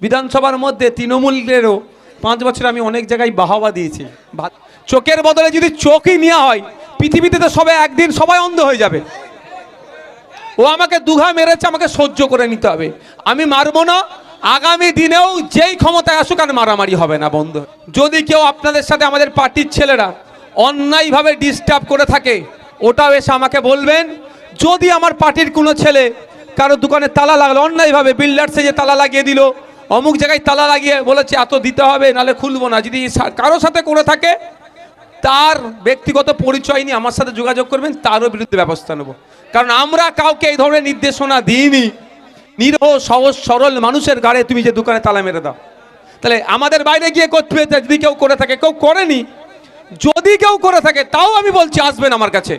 বিধানসভার মধ্যে তৃণমূলেরও 5 বছর আমি অনেক জায়গায় বাহাবা দিয়েছি। চোখের বদলে যদি চোখই নেওয়া হয়, পৃথিবীতে তো সবাই একদিন সবাই অন্ধ হয়ে যাবে। ও আমাকে দুঘা মেরেছে, আমাকে সহ্য করে নিতে হবে, আমি মারবো না। আগামী দিনেও যেই ক্ষমতায় আসুক আর মারামারি হবে না, বন্ধ। যদি কেউ আপনাদের সাথে আমাদের পার্টির ছেলেরা অন্যায়ভাবে ডিস্টার্ব করে থাকে, ওটাও এসে আমাকে বলবেন। যদি আমার পার্টির কোনো ছেলে কারো দোকানে তালা লাগলো অন্যায়ভাবে, বিল্ডার্সে যে তালা লাগিয়ে দিল, অমুক জায়গায় তালা লাগিয়ে বলেছে এত দিতে হবে নাহলে খুলবো না, যদি কারো সাথে করে থাকে তার ব্যক্তিগত পরিচয় নিয়ে আমার সাথে যোগাযোগ করবেন, তারও বিরুদ্ধে ব্যবস্থা নেব। কারণ আমরা কাউকে এই ধরনের নির্দেশনা দিইনি। নিরহ সহজ সরল মানুষের গাড়ে তুমি যে দোকানে তালা মেরে দাও, তাহলে আমাদের বাইরে গিয়ে করতে হবে। যদি কেউ করে থাকে, কেউ করেনি, যদি কেউ করে থাকে তাও আমি বলছি আসবেন আমার কাছে।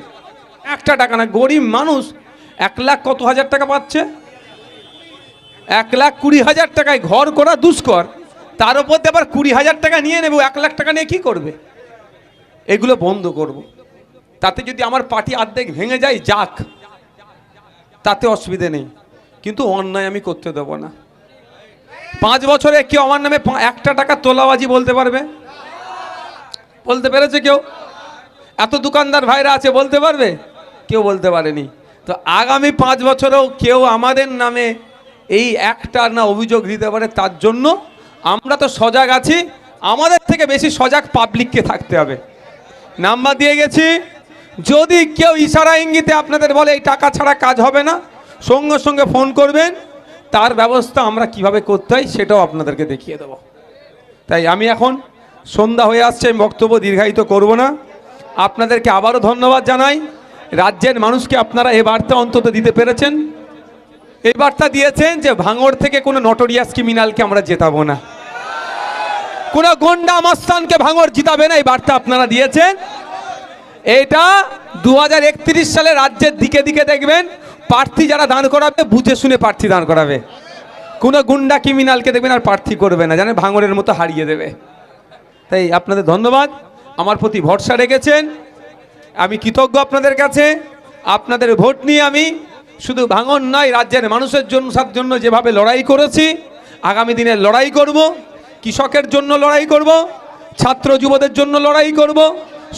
1 টাকা না, গরিব মানুষ 1 লাখ কত হাজার টাকা পাচ্ছে, 1,20,000 টাকায় ঘর করা দুষ্কর, তার উপর দিয়ে আবার 20,000 টাকা নিয়ে নেব, 1 লাখ টাকা নিয়ে কি করবে? এগুলো বন্ধ করব। তাতে যদি আমার পার্টি অর্ধেক ভেঙে যায় যাক, তাতে অসুবিধে নেই, কিন্তু অন্যায় আমি করতে দেবো না। 5 বছরে কেউ আমার নামে 1 টাকা তোলাবাজি বলতে পারবে? বলতে পেরেছে কেউ? এত দোকানদার ভাইরা আছে, বলতে পারবে? কেউ বলতে পারেনি। তো আগামী 5 বছরেও কেউ আমাদের নামে এই একটা না অভিযোগ দিতে পারে, তার জন্য আমরা তো সজাগ আছি। আমাদের থেকে বেশি সজাগ পাবলিককে থাকতে হবে। নাম্বার দিয়ে গেছি, যদি কেউ ইশারা ইঙ্গিতে আপনাদের বলে এই টাকা ছাড়া কাজ হবে না, সঙ্গে সঙ্গে ফোন করবেন, তার ব্যবস্থা আমরা কিভাবে করতে হয় সেটাও আপনাদেরকে দেখিয়ে দেব। তাই আমি এখন সন্ধ্যা হয়ে আসছে, আমি বক্তব্য দীর্ঘায়িত করব না। আপনাদেরকে আবারও ধন্যবাদ জানাই। রাজ্যের মানুষকে আপনারা এই বার্তা অন্তত দিতে পেরেছেন। এই বার্তা দিয়েছেন যে ভাঙড় থেকে কোনো নটোরিয়াস ক্রিমিনালকে আমরা জেতাবো না, কোনো গন্ডা মাস্তানকে ভাঙড় জিতাবে না, এই বার্তা আপনারা দিয়েছেন। এটা 2031 সালে রাজ্যের দিকে দিকে দেখবেন প্রার্থী যারা দান করাবে বুঝে শুনে প্রার্থী দান করাবে। কোনো গুন্ডা ক্রিমিনালকে দেখবেন আর প্রার্থী করবে না, জানেন ভাঙড়ের মতো হারিয়ে দেবে। তাই আপনাদের ধন্যবাদ, আমার প্রতি ভরসা রেখেছেন, আমি কৃতজ্ঞ আপনাদের কাছে। আপনাদের ভোট নিয়ে আমি শুধু ভাঙড় নয়, রাজ্যের মানুষের জন্য যেভাবে লড়াই করেছি, আগামী দিনে লড়াই করব। কৃষকের জন্য লড়াই করব, ছাত্র যুবদের জন্য লড়াই করব,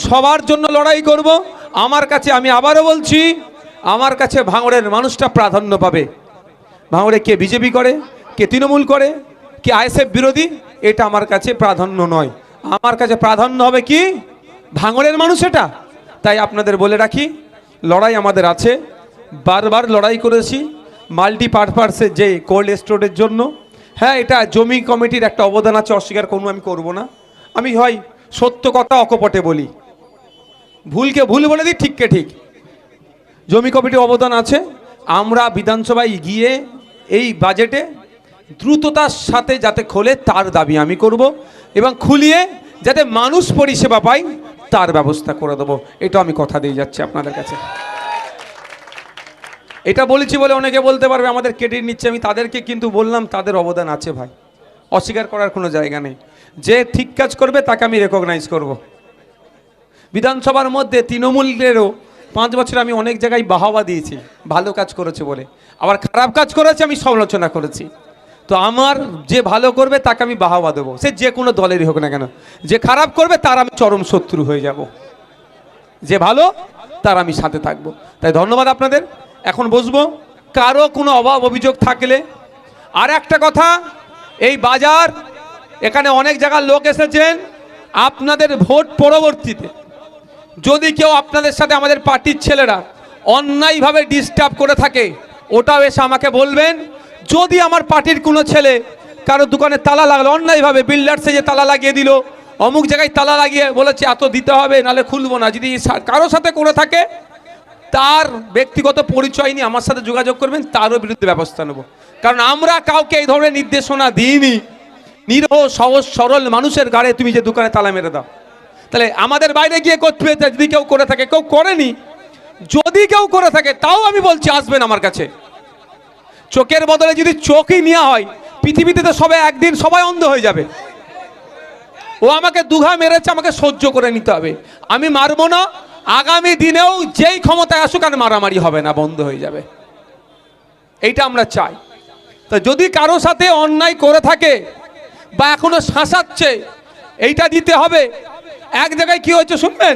সবার জন্য লড়াই করব। আমার কাছে, আমি আবারও বলছি, আমার কাছে ভাঙড়ের মানুষটা প্রাধান্য পাবে। ভাঙড়ে কে বিজেপি করে, কে তৃণমূল করে, কে আইএসএফ বিরোধী, এটা আমার কাছে প্রাধান্য নয়। আমার কাছে প্রাধান্য হবে কি ভাঙড়ের মানুষ, এটা। তাই আপনাদের বলে রাখি, লড়াই আমাদের আছে, বারবার লড়াই করেছি মাল্টিপারপাসের যে কোল্ড স্টোরের জন্য। হ্যাঁ, এটা জমি কমিটির একটা অবদান আছে, অস্বীকার করবো, আমি করব না। আমি হয় সত্য কথা অকপটে বলি, ভুলকে ভুল বলে দিই, ঠিককে ঠিক। জমি কমিটির অবদান আছে। আমরা বিধানসভায় গিয়ে এই বাজেটে দ্রুততার সাথে যাতে খোলে তার দাবি আমি করব, এবং খুলিয়ে যাতে মানুষ পরিষেবা পায় তার ব্যবস্থা করে দেবো। এটা আমি কথা দিয়ে যাচ্ছি আপনাদের কাছে। এটা বলেছি বলে অনেকে বলতে পারবে আমাদের ক্রেডিট নিচ্ছে, আমি তাদেরকে কিন্তু বললাম তাদের অবদান আছে ভাই, অস্বীকার করার কোনো জায়গা নেই। যে ঠিক কাজ করবে তাকে আমি রেকগনাইজ করব। বিধানসভার মধ্যে তৃণমূলেরও 5 বছর আমি অনেক জায়গায় বাহাবা দিয়েছি, ভালো কাজ করেছে বলে। আবার খারাপ কাজ করেছে আমি সমালোচনা করেছি। তো আমার যে ভালো করবে তাকে আমি বাহাবা দেবো, সে যে কোনো দলেরই হোক না কেন। যে খারাপ করবে তার আমি চরম শত্রু হয়ে যাব, যে ভালো তার আমি সাথে থাকবো। তাই ধন্যবাদ আপনাদের। এখন বসবো। কারো কোনো অভাব অভিযোগ থাকলে, আর একটা কথা, এই বাজার, এখানে অনেক জায়গার লোক এসেছেন, আপনাদের ভোট পরবর্তীতে যদি কেউ আপনাদের সাথে আমাদের পার্টির ছেলেরা অন্যায়ভাবে ডিস্টার্ব করে থাকে, ওটাও এসে আমাকে বলবেন। যদি আমার পার্টির কোনো ছেলে কারো দোকানে তালা লাগলো অন্যায়ভাবে, বিল্ডার্সে যে তালা লাগিয়ে দিল, অমুক জায়গায় তালা লাগিয়ে বলেছে এত দিতে হবে নাহলে খুলবো না, যদি কারো সাথে করে থাকে তার ব্যক্তিগত পরিচয় নিয়ে আমার সাথে যোগাযোগ করবেন, তারও বিরুদ্ধে ব্যবস্থা নেব। কারণ আমরা কাউকে এই ধরনের নির্দেশনা দিইনি। নিরহ সহজ সরল মানুষের গাড়ে তুমি যে দোকানে তালা মেরে দাও, তাহলে আমাদের বাইরে গিয়ে করতে হবে। যদি কেউ করে থাকে, কেউ করেনি, যদি কেউ করে থাকে তাও আমি বলছি আসবেন আমার কাছে। চোখের বদলে যদি চোখই নেওয়া হয়, পৃথিবীতে তো সবাই একদিন সবাই অন্ধ হয়ে যাবে। ও আমাকে দুঘা মেরেছে, আমাকে সহ্য করে নিতে হবে, আমি মারবো না। আগামী দিনেও যেই ক্ষমতায় আসুক আর মারামারি হবে না, বন্ধ হয়ে যাবে। এইটা আমরা চাই। তা যদি কারো সাথে অন্যায় করে থাকে বা এখনো শাসাচ্ছে, এইটা দিতে হবে। এক জায়গায় কি হচ্ছে শুনবেন,